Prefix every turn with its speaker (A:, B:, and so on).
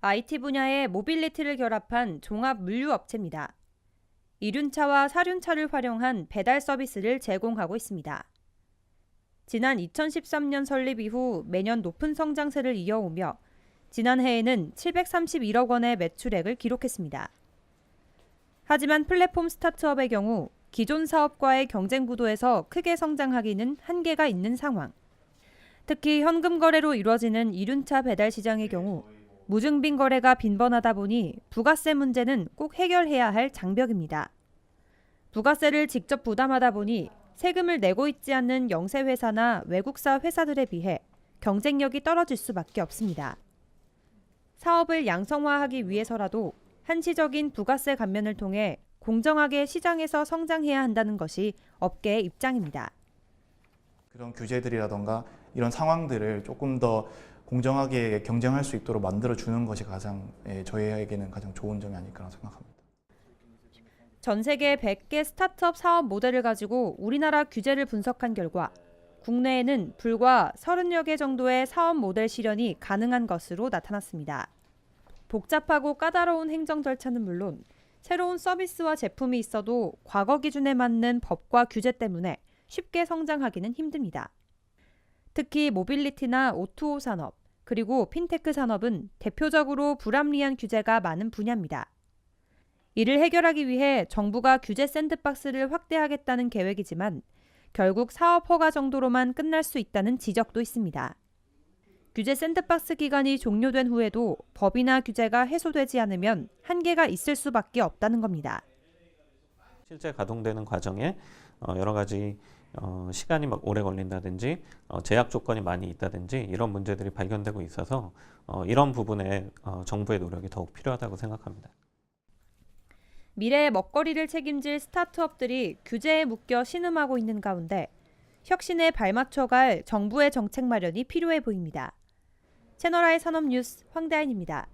A: IT 분야의 모빌리티를 결합한 종합 물류업체입니다. 이륜차와 사륜차를 활용한 배달 서비스를 제공하고 있습니다. 지난 2013년 설립 이후 매년 높은 성장세를 이어오며 지난해에는 731억 원의 매출액을 기록했습니다. 하지만 플랫폼 스타트업의 경우 기존 사업과의 경쟁 구도에서 크게 성장하기는 한계가 있는 상황. 특히 현금 거래로 이루어지는 이륜차 배달 시장의 경우 무증빙 거래가 빈번하다 보니 부가세 문제는 꼭 해결해야 할 장벽입니다. 부가세를 직접 부담하다 보니 세금을 내고 있지 않는 영세회사나 외국사 회사들에 비해 경쟁력이 떨어질 수밖에 없습니다. 사업을 양성화하기 위해서라도 한시적인 부가세 감면을 통해 공정하게 시장에서 성장해야 한다는 것이 업계의 입장입니다.
B: 그런 규제들이라던가 이런 상황들을 조금 더 공정하게 경쟁할 수 있도록 만들어주는 것이 저희에게는 가장 좋은 점이 아닐까 생각합니다.
A: 전 세계 100개 스타트업 사업 모델을 가지고 우리나라 규제를 분석한 결과 국내에는 불과 30여 개 정도의 사업 모델 실현이 가능한 것으로 나타났습니다. 복잡하고 까다로운 행정 절차는 물론 새로운 서비스와 제품이 있어도 과거 기준에 맞는 법과 규제 때문에 쉽게 성장하기는 힘듭니다. 특히 모빌리티나 O2O 산업, 그리고 핀테크 산업은 대표적으로 불합리한 규제가 많은 분야입니다. 이를 해결하기 위해 정부가 규제 샌드박스를 확대하겠다는 계획이지만 결국 사업 허가 정도로만 끝날 수 있다는 지적도 있습니다. 규제 샌드박스 기간이 종료된 후에도 법이나 규제가 해소되지 않으면 한계가 있을 수밖에 없다는 겁니다.
C: 실제 가동되는 과정에 여러 가지 시간이 막 오래 걸린다든지 제약 조건이 많이 있다든지 이런 문제들이 발견되고 있어서 이런 부분에 정부의 노력이 더욱 필요하다고 생각합니다.
A: 미래의 먹거리를 책임질 스타트업들이 규제에 묶여 신음하고 있는 가운데 혁신에 발맞춰갈 정부의 정책 마련이 필요해 보입니다. 채널I 산업뉴스 황다인입니다.